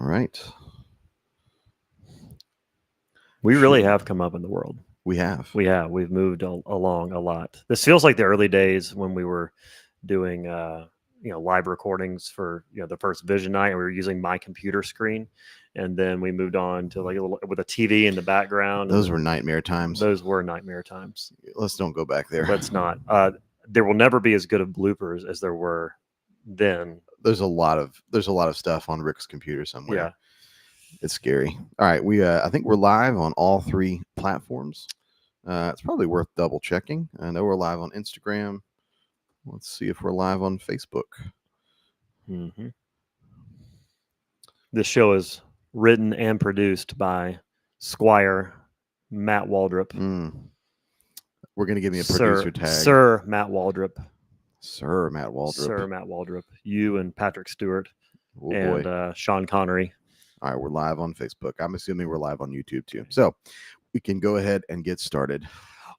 right. We really have come up in the world. We have. We've moved along a lot. This feels like the early days when we were doing live recordings for the first Vision Night, and we were using my computer screen, and then we moved on to like a little with a TV in the background. Those were nightmare times. Those were nightmare times. Let's don't go back there. Let's not. There will never be as good of bloopers as there were then. There's a lot of stuff on Rick's computer somewhere. Yeah. It's scary. All right, I think we're live on all 3 platforms. It's probably worth double checking. I know we're live on Instagram. Let's see if we're live on Facebook. Mm-hmm. This show is written and produced by Squire Matt Waldrop. We're going to give me a producer tag. Sir Matt Waldrop. Sir Matt Waldrop. Sir Matt Waldrop. You and Patrick Stewart. Oh, and boy. Sean Connery. All right, we're live on Facebook. I'm assuming we're live on YouTube too. So we can go ahead and get started.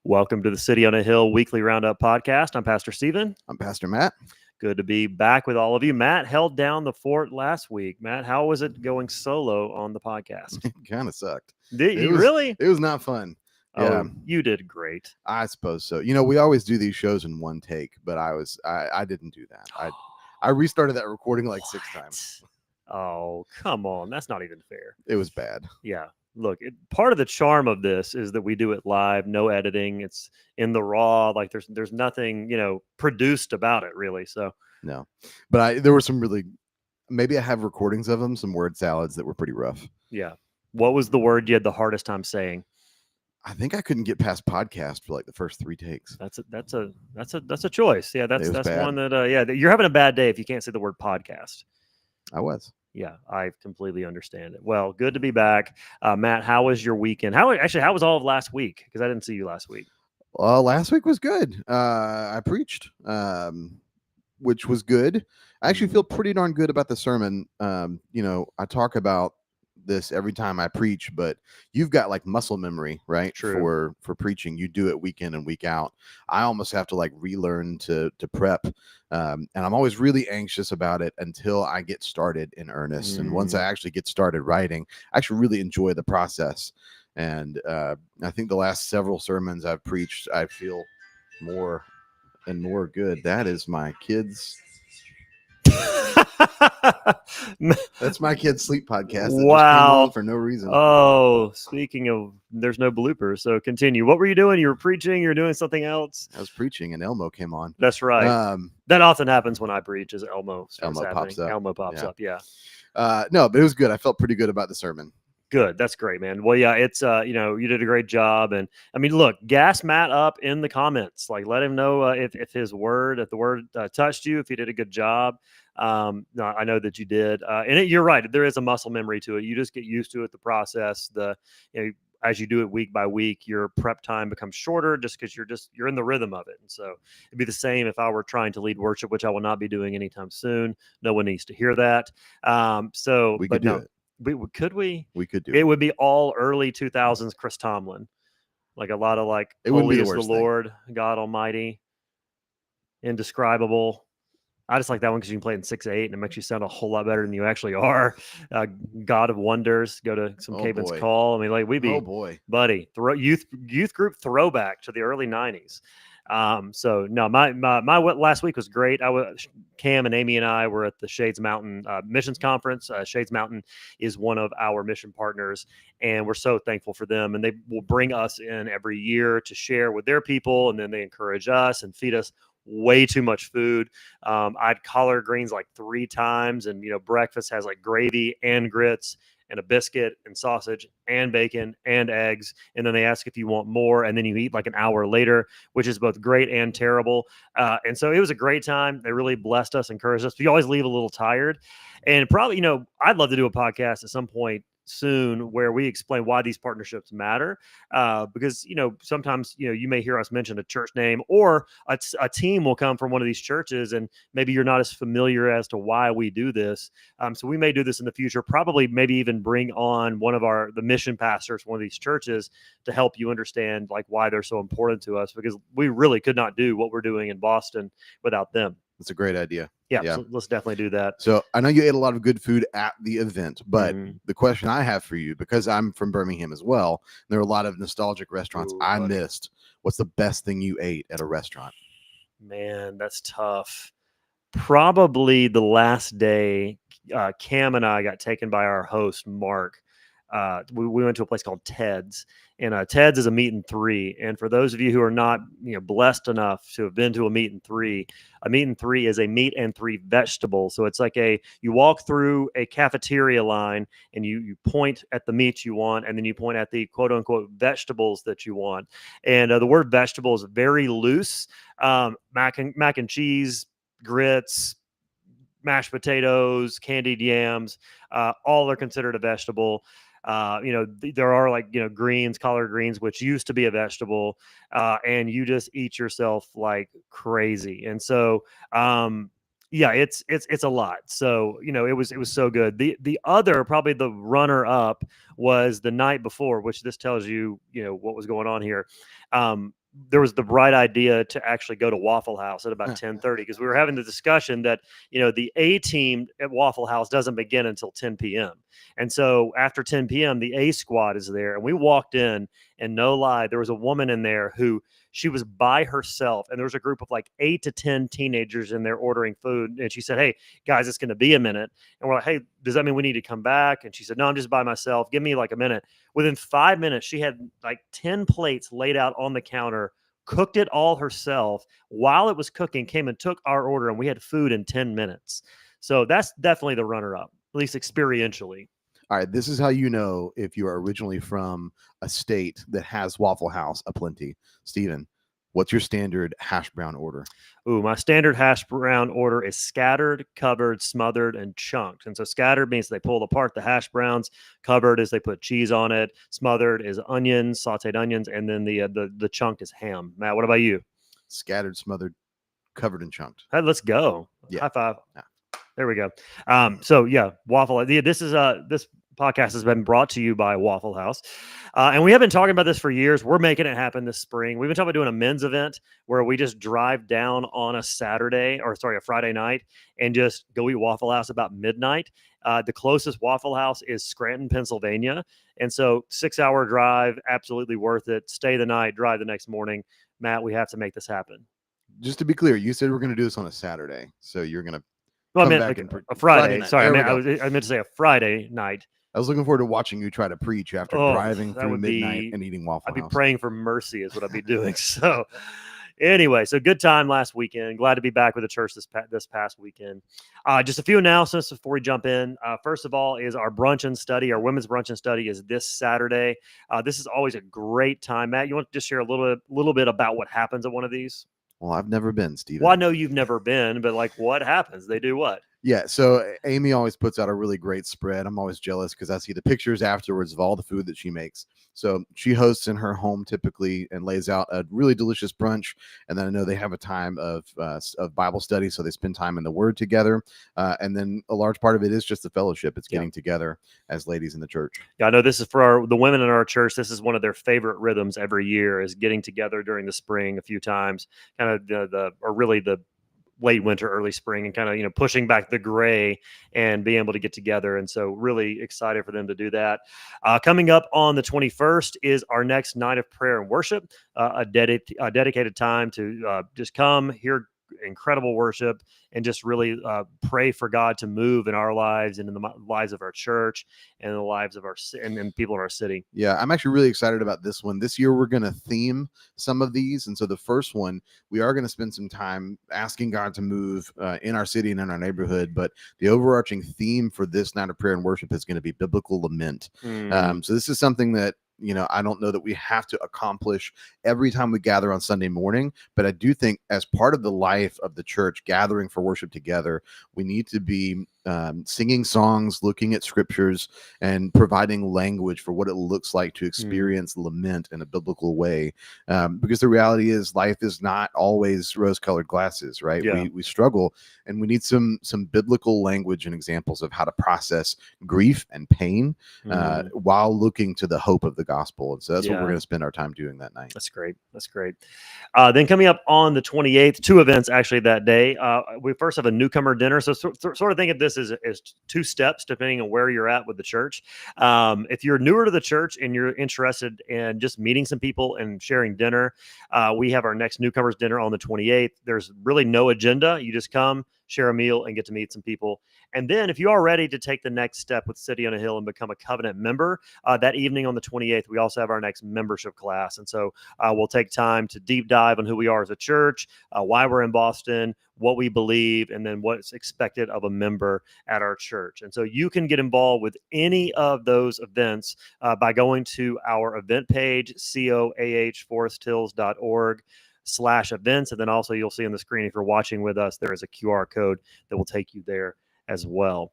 Welcome to the City on a Hill Weekly Roundup podcast. I'm Pastor Stephen. I'm Pastor Matt. Good to be back with all of you. Matt held down the fort last week. Matt, how was it going solo on the podcast? It kind of sucked. Did you really? It was not fun. Yeah, you did great. I suppose so. We always do these shows in one take, but I didn't do that. I restarted that recording like 6 times. Oh, come on. That's not even fair. It was bad. Yeah. Look, part of the charm of this is that we do it live, no editing. It's in the raw. Like there's nothing, produced about it really. So no, but there were some really, maybe I have recordings of them, some word salads that were pretty rough. Yeah. What was the word you had the hardest time saying? I think I couldn't get past podcast for like the first 3 takes. That's a choice. Yeah. That's bad. One that, you're having a bad day if you can't say the word podcast. I was. Yeah, I completely understand it. Well, good to be back. Matt, how was your weekend? How was all of last week? Because I didn't see you last week. Last week was good. I preached, which was good. I actually feel pretty darn good about the sermon. I talk about this every time I preach, but you've got like muscle memory, right? True. For preaching. You do it week in and week out. I almost have to like relearn to prep. And I'm always really anxious about it until I get started in earnest. And once I actually get started writing, I actually really enjoy the process. And I think the last several sermons I've preached, I feel more and more good. That is my kids. That's my kids' sleep podcast. Wow. For no reason. Oh, speaking of, there's no bloopers. So continue. What were you doing? You were preaching. You were doing something else. I was preaching, and Elmo came on. That's right. That often happens when I preach. Is Elmo pops up. Elmo pops up. Yeah. No, but it was good. I felt pretty good about the sermon. Good. That's great, man. Well, yeah, it's, you did a great job. And I mean, look, gas Matt up in the comments, like let him know if the word touched you, if he did a good job. No, I know that you did. And you're right. There is a muscle memory to it. You just get used to it, the process, as you do it week by week, your prep time becomes shorter just because you're in the rhythm of it. And so it'd be the same if I were trying to lead worship, which I will not be doing anytime soon. No one needs to hear that. We could do it. Could we? We could do it. It would be all early 2000s Chris Tomlin. Like a lot of like, it would holy be is the Lord, God Almighty, indescribable. I just like that one because you can play it in 6/8 and it makes you sound a whole lot better than you actually are. God of Wonders, go to some Caven's Call. I mean, like we'd be, buddy, youth group throwback to the early 90s. So no, my last week was great. Cam and Amy and I were at the Shades Mountain missions conference. Shades Mountain is one of our mission partners, and we're so thankful for them. And they will bring us in every year to share with their people, and then they encourage us and feed us way too much food. I'd collard greens like 3 times, and breakfast has like gravy and grits and a biscuit and sausage and bacon and eggs. And then they ask if you want more, and then you eat like an hour later, which is both great and terrible. And so it was a great time. They really blessed us, encouraged us. We always leave a little tired, and probably, I'd love to do a podcast at some point soon where we explain why these partnerships matter, because sometimes you may hear us mention a church name, or a team will come from one of these churches, and maybe you're not as familiar as to why we do this. So we may do this in the future, probably maybe even bring on one of the mission pastors from one of these churches to help you understand like why they're so important to us, because we really could not do what we're doing in Boston without them. That's a great idea. Yeah. So let's definitely do that. So I know you ate a lot of good food at the event, but the question I have for you, because I'm from Birmingham as well, there are a lot of nostalgic restaurants missed. What's the best thing you ate at a restaurant? Man, that's tough. Probably the last day, Cam and I got taken by our host, Mark. We went to a place called Ted's, and Ted's is a meat and three. And for those of you who are not, blessed enough to have been to a meat and three is a meat and three vegetable. So it's like you walk through a cafeteria line and you point at the meats you want, and then you point at the quote unquote vegetables that you want. And the word vegetable is very loose. Mac and cheese, grits, mashed potatoes, candied yams, all are considered a vegetable. There are greens, collard greens, which used to be a vegetable, and you just eat yourself like crazy. And so, it's a lot. So, it was so good. The other, probably the runner up, was the night before, which this tells you, what was going on here. There was the bright idea to actually go to Waffle House at about 10:30, because we were having the discussion that, the A team at Waffle House doesn't begin until 10 p.m. And so after 10 p.m., the A squad is there. And we walked in, and no lie, there was a woman in there who she was by herself. And there was a group of like 8 to 10 teenagers in there ordering food. And she said, "Hey, guys, it's going to be a minute." And we're like, "Hey, does that mean we need to come back?" And she said, "No, I'm just by myself. Give me like a minute." Within 5 minutes, she had like 10 plates laid out on the counter, cooked it all herself. While it was cooking, came and took our order, and we had food in 10 minutes. So that's definitely the runner-up, at least experientially. All right, this is how you know if you are originally from a state that has Waffle House aplenty. Steven, what's your standard hash brown order? Ooh, my standard hash brown order is scattered, covered, smothered, and chunked. And so scattered means they pull apart the hash browns. Covered is they put cheese on it. Smothered is onions, sauteed onions, and then the chunked is ham. Matt, what about you? Scattered, smothered, covered, and chunked. Hey, let's go. Yeah. High five. Yeah. There we go. So yeah, Waffle. This is this podcast has been brought to you by Waffle House. And we have been talking about this for years. We're making it happen this spring. We've been talking about doing a men's event where we just drive down on a Friday night, and just go eat Waffle House about midnight. The closest Waffle House is Scranton, Pennsylvania. And so 6-hour drive, absolutely worth it. Stay the night, drive the next morning. Matt, we have to make this happen. Just to be clear, you said we're going to do this on a Saturday. So you're going to I meant like a Friday. Sorry, I meant to say a Friday night. I was looking forward to watching you try to preach after driving through midnight and eating Waffle House. I'd be praying for mercy is what I'd be doing. So anyway, so good time last weekend. Glad to be back with the church this past weekend. Just a few announcements before we jump in. First of all is our brunch and study. Our women's brunch and study is this Saturday. This is always a great time. Matt, you want to just share a little bit about what happens at one of these? Well, I've never been, Steven. Well, I know you've never been, but like what happens? They do what? Yeah, so Amy always puts out a really great spread. I'm always jealous because I see the pictures afterwards of all the food that she makes. So she hosts in her home typically and lays out a really delicious brunch. And then I know they have a time of Bible study, so they spend time in the Word together. And then a large part of it is just the fellowship. It's getting together as ladies in the church. Yeah, I know this is for the women in our church. This is one of their favorite rhythms every year, is getting together during the spring a few times, kind of the late winter, early spring, and kind of, pushing back the gray and being able to get together. And so really excited for them to do that. Coming up on the 21st is our next night of prayer and worship, a dedicated time to just come, hear incredible worship, and just really pray for God to move in our lives and in the lives of our church and in the lives of and people of our city. Yeah, I'm actually really excited about this one. This year, we're going to theme some of these. And so the first one, we are going to spend some time asking God to move in our city and in our neighborhood. But the overarching theme for this night of prayer and worship is going to be biblical lament. So this is something that, I don't know that we have to accomplish every time we gather on Sunday morning, but I do think as part of the life of the church gathering for worship together, we need to be singing songs, looking at scriptures, and providing language for what it looks like to experience lament in a biblical way. Because the reality is, life is not always rose-colored glasses, right? Yeah. We struggle, and we need some biblical language and examples of how to process grief and pain while looking to the hope of the gospel. And so that's what we're going to spend our time doing that night. That's great. That's great. Then coming up on the 28th, 2 events actually that day. We first have a newcomer dinner. So sort of think of this as 2 steps depending on where you're at with the church. If you're newer to the church and you're interested in just meeting some people and sharing dinner, we have our next newcomers dinner on the 28th. There's really no agenda. You just come, share a meal, and get to meet some people. And then if you are ready to take the next step with City on a Hill and become a covenant member, that evening on the 28th, we also have our next membership class. And so we'll take time to deep dive on who we are as a church, why we're in Boston, what we believe, and then what's expected of a member at our church. And so you can get involved with any of those events by going to our event page, coahforesthills.org/events. And then also you'll see on the screen, if you're watching with us, there is a QR code that will take you there as well.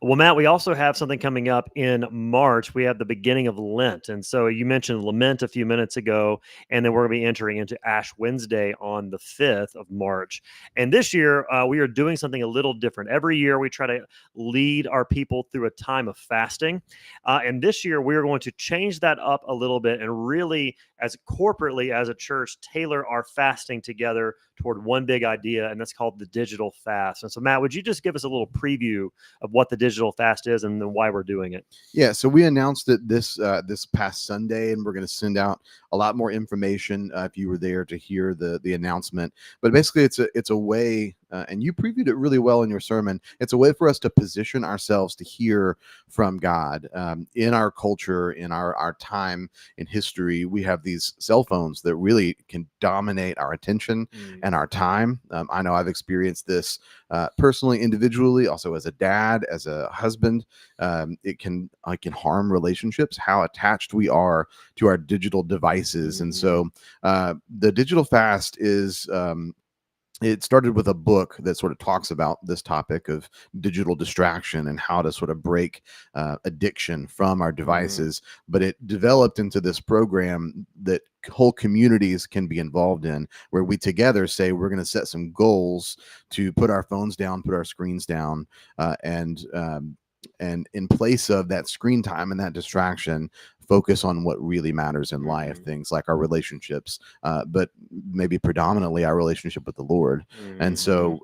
Well, Matt, we also have something coming up in March. We have the beginning of Lent. And so you mentioned Lament a few minutes ago, and then we're going to be entering into Ash Wednesday on the 5th of March. And this year, we are doing something a little different. Every year, we try to lead our people through a time of fasting. And this year, we are going to change that up a little bit and really, as corporately as a church, tailor our fasting together toward one big idea, and that's called the digital fast. And so, Matt, would you just give us a little preview of what the digital fast is and then why we're doing it? Yeah, so we announced it this past Sunday, and we're going to send out a lot more information if you were there to hear the announcement. But basically, it's a way, and you previewed it really well in your sermon. It's a way for us to position ourselves to hear from God. In our culture, in our time in history, we have these cell phones that really can dominate our attention and our time. I know I've experienced this personally, individually, also as a dad, as a husband. It can harm relationships, how attached we are to our digital devices. And so the digital fast is it started with a book that sort of talks about this topic of digital distraction and how to sort of break addiction from our devices. But it developed into this program that whole communities can be involved in, where we together say we're going to set some goals to put our phones down, put our screens down, and in place of that screen time and that distraction, focus on what really matters in life, things like our relationships, but maybe predominantly our relationship with the Lord. And so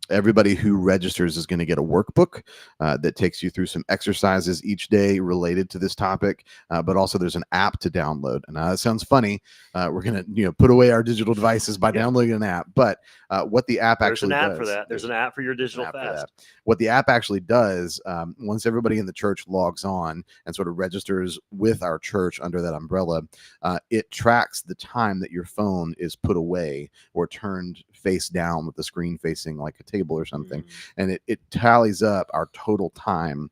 everybody who registers is going to get a workbook that takes you through some exercises each day related to this topic, but also there's an app to download. And that sounds funny. We're going to put away our digital devices by downloading an app, but what the app actually does. There's an app for that. There's an app for your digital fast. What the app actually does, once everybody in the church logs on and sort of registers with our church under that umbrella, it tracks the time that your phone is put away or turned face down with the screen facing like a table or something. And it tallies up our total time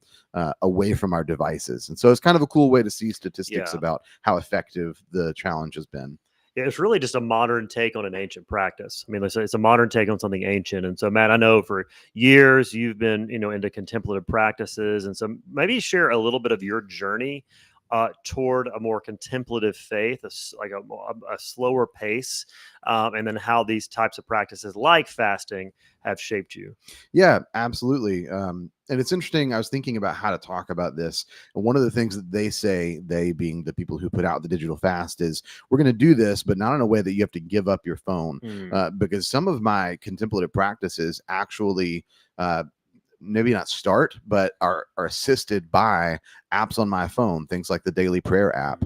away from our devices. And so it's kind of a cool way to see statistics about how effective the challenge has been. Yeah, it's really just a modern take on an ancient practice. I mean, it's a modern take on something ancient. And so, Matt, I know for years you've been, into contemplative practices. And so maybe share a little bit of your journey toward a more contemplative faith, a slower pace, and then how these types of practices like fasting have shaped you. Yeah, absolutely. And it's interesting. I was thinking about how to talk about this. And one of the things that they say, they being the people who put out the digital fast, is we're going to do this, but not in a way that you have to give up your phone. Because some of my contemplative practices actually maybe not start, but are assisted by apps on my phone, things like the daily prayer app.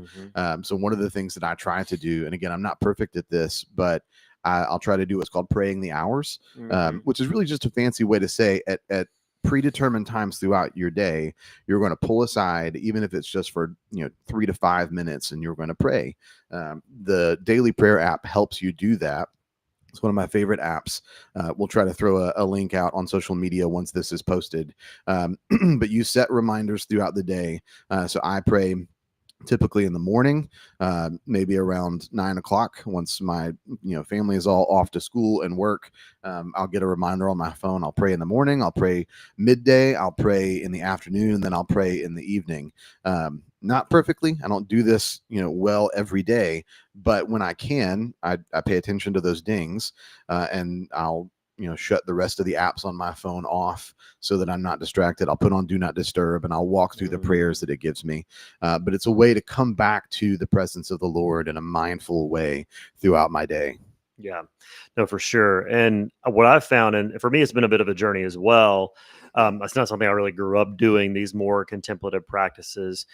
So one of the things that I try to do, and again, I'm not perfect at this, but I'll try to do what's called praying the hours, which is really just a fancy way to say at predetermined times throughout your day, you're going to pull aside, even if it's just for 3 to 5 minutes, and you're going to pray. The daily prayer app helps you do that. It's one of my favorite apps. We'll try to throw a link out on social media once this is posted. But you set reminders throughout the day. So I pray typically in the morning, maybe around 9 o'clock. Once my family is all off to school and work, I'll get a reminder on my phone. I'll pray in the morning, I'll pray midday, I'll pray in the afternoon, and then I'll pray in the evening. Not perfectly, I don't do this well every day, but when I can, I pay attention to those dings, and I'll shut the rest of the apps on my phone off so that I'm not distracted. I'll put on do not disturb, and I'll walk through the prayers that it gives me. But it's a way to come back to the presence of the Lord in a mindful way throughout my day. Yeah, no, for sure. And what I've found, and for me, it's been a bit of a journey as well. It's not something I really grew up doing, these more contemplative practices,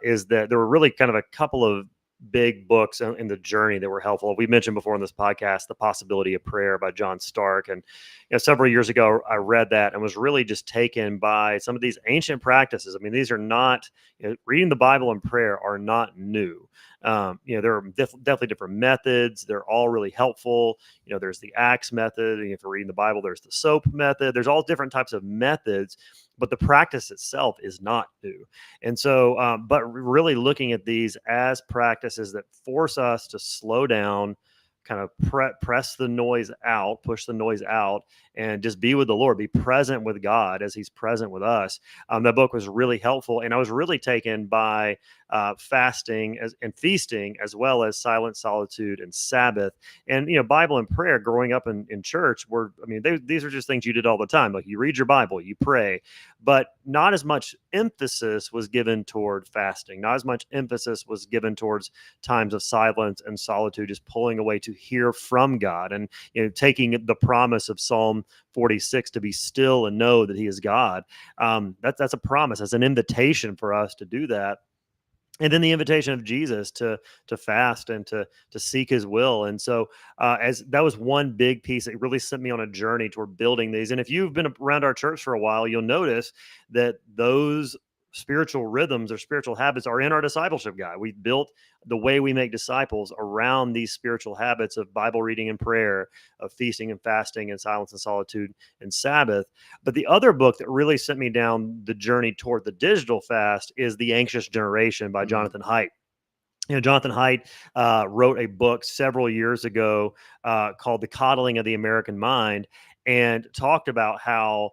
is that there were really kind of a couple of big books in the journey that were helpful. We mentioned before in this podcast, The Possibility of Prayer by John Stark. And several years ago, I read that and was really just taken by some of these ancient practices. I mean, these are not, reading the Bible and prayer are not new. There are definitely different methods. They're all really helpful. There's the axe method. If you're reading the Bible, there's the soap method. There's all different types of methods, but the practice itself is not new. And so, but really looking at these as practices that force us to slow down, kind of press the noise out, push the noise out, and just be with the Lord, be present with God as He's present with us. That book was really helpful, and I was really taken by fasting and feasting, as well as silent solitude and Sabbath. And Bible and prayer. Growing up in church, these are just things you did all the time. Like you read your Bible, you pray, but not as much emphasis was given toward fasting. Not as much emphasis was given towards times of silence and solitude, just pulling away to hear from God, and taking the promise of Psalm 46 to be still and know that He is God. That's a promise. That's an invitation for us to do that. And then the invitation of Jesus to fast and to seek His will. And so, as that was one big piece that really sent me on a journey toward building these. And if you've been around our church for a while, you'll notice that those spiritual rhythms or spiritual habits are in our discipleship guide. We built the way we make disciples around these spiritual habits of Bible reading and prayer, of feasting and fasting, and silence and solitude and Sabbath. But the other book that really sent me down the journey toward the digital fast is The Anxious Generation by Jonathan Haidt. Jonathan Haidt wrote a book several years ago called The Coddling of the American Mind, and talked about how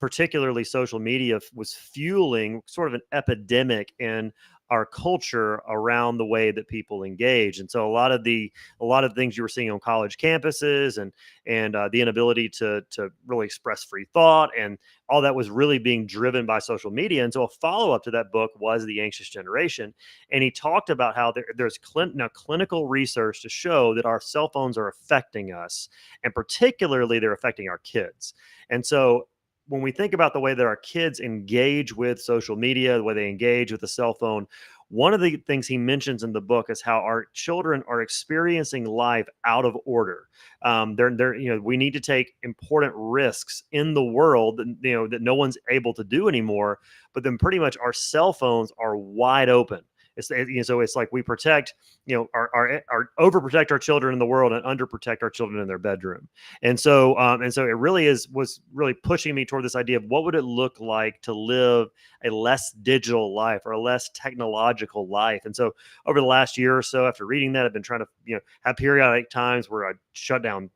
particularly social media was fueling sort of an epidemic in our culture around the way that people engage. And so a lot of the things you were seeing on college campuses, and the inability to really express free thought, and all that was really being driven by social media. And so a follow-up to that book was The Anxious Generation. And he talked about how there's now clinical research to show that our cell phones are affecting us, and particularly they're affecting our kids. And so when we think about the way that our kids engage with social media, the way they engage with the cell phone, one of the things he mentions in the book is how our children are experiencing life out of order. We need to take important risks in the world that no one's able to do anymore. But then pretty much our cell phones are wide open. So it's like we protect, our overprotect our children in the world and underprotect our children in their bedroom. And so it really was really pushing me toward this idea of what would it look like to live a less digital life, or a less technological life. And so over the last year or so, after reading that, I've been trying to, have periodic times where I shut down,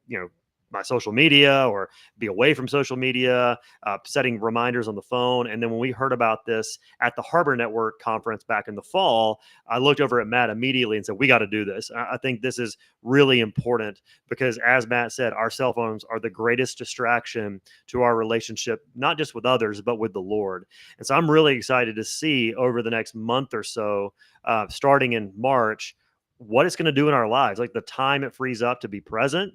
my social media, or be away from social media, setting reminders on the phone. And then when we heard about this at the Harbor Network conference back in the fall, I looked over at Matt immediately and said, we got to do this. I think this is really important because, as Matt said, our cell phones are the greatest distraction to our relationship, not just with others, but with the Lord. And so I'm really excited to see over the next month or so, starting in March, what it's going to do in our lives, like the time it frees up to be present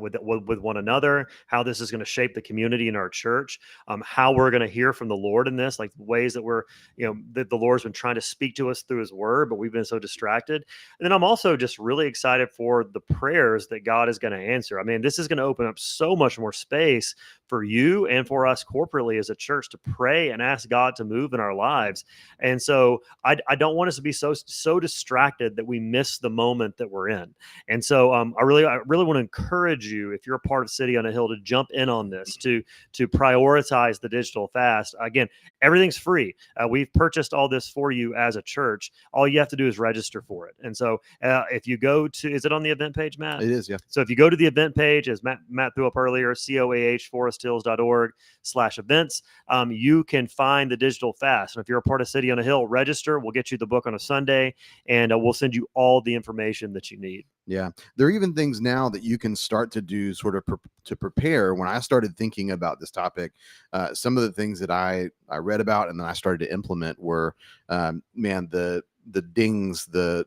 with one another, how this is going to shape the community in our church, how we're going to hear from the Lord in this, like ways that we're, that the Lord's been trying to speak to us through His Word, but we've been so distracted. And then I'm also just really excited for the prayers that God is going to answer. I mean, this is going to open up so much more space for you and for us corporately as a church to pray and ask God to move in our lives. And so I don't want us to be so distracted that we miss the moment that we're in. And so I really want to encourage you, if you're a part of City on a Hill, to jump in on this, to prioritize the digital fast. Again, everything's free. We've purchased all this for you as a church. All you have to do is register for it. And so if you go to, is it on the event page, Matt? It is, yeah. So if you go to the event page, as Matt threw up earlier, coahforesthills.org/events, you can find the digital fast. And if you're a part of City on a Hill, register. We'll get you the book on a Sunday, and we'll send you all the information that you need. Yeah. There are even things now that you can start to do sort of to prepare. When I started thinking about this topic, some of the things that I read about and then I started to implement were, the dings, the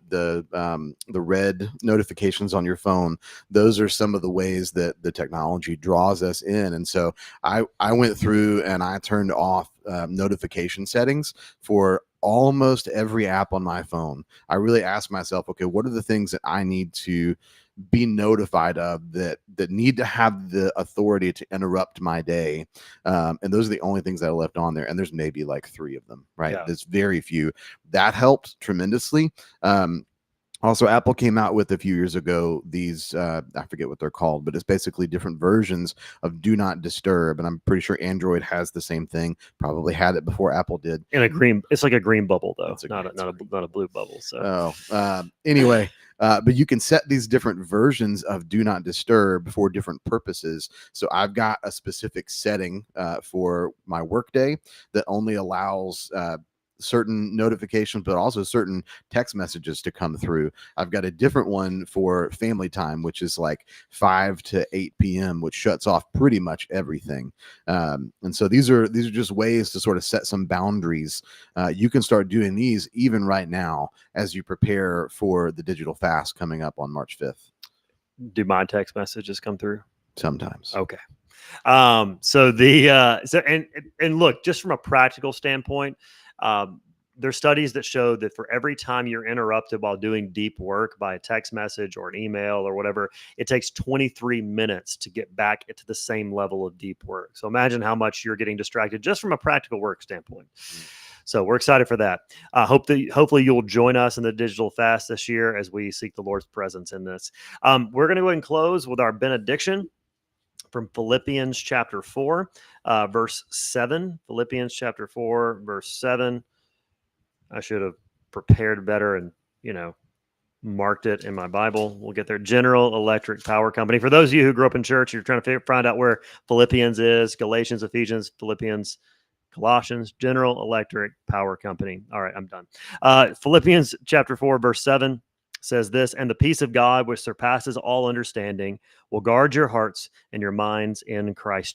red notifications on your phone. Those are some of the ways that the technology draws us in. And so I went through and I turned off notification settings for almost every app on my phone. I really asked myself, okay, what are the things that I need to be notified of that need to have the authority to interrupt my day? And those are the only things that I left on there. And there's maybe like 3 of them, right? Yeah. There's very few. That helped tremendously. Also, Apple came out with a few years ago these, I forget what they're called, but it's basically different versions of Do Not Disturb. And I'm pretty sure Android has the same thing, probably had it before Apple did. In a green, it's like a green bubble, though. It's not a blue bubble. So, anyway, but you can set these different versions of Do Not Disturb for different purposes. So I've got a specific setting for my workday that only allows certain notifications, but also certain text messages to come through. I've got a different one for family time, which is like 5 to 8 p.m., which shuts off pretty much everything. And so these are just ways to sort of set some boundaries. You can start doing these even right now as you prepare for the digital fast coming up on March 5th. Do my text messages come through? Sometimes. Okay. So look, just from a practical standpoint, there's studies that show that for every time you're interrupted while doing deep work by a text message or an email or whatever, it takes 23 minutes to get back into the same level of deep work. So imagine how much you're getting distracted just from a practical work standpoint. So we're excited for that. Hopefully you'll join us in the digital fast this year as we seek the Lord's presence in this. We're going to go ahead and close with our benediction from Philippians chapter 4, verse 7. Philippians chapter 4, verse 7. I should have prepared better and, marked it in my Bible. We'll get there. General Electric Power Company. For those of you who grew up in church, you're trying to find out where Philippians is: Galatians, Ephesians, Philippians, Colossians. General Electric Power Company. All right, I'm done. Philippians chapter 4, verse 7 says this: "And the peace of God, which surpasses all understanding, will guard your hearts and your minds in Christ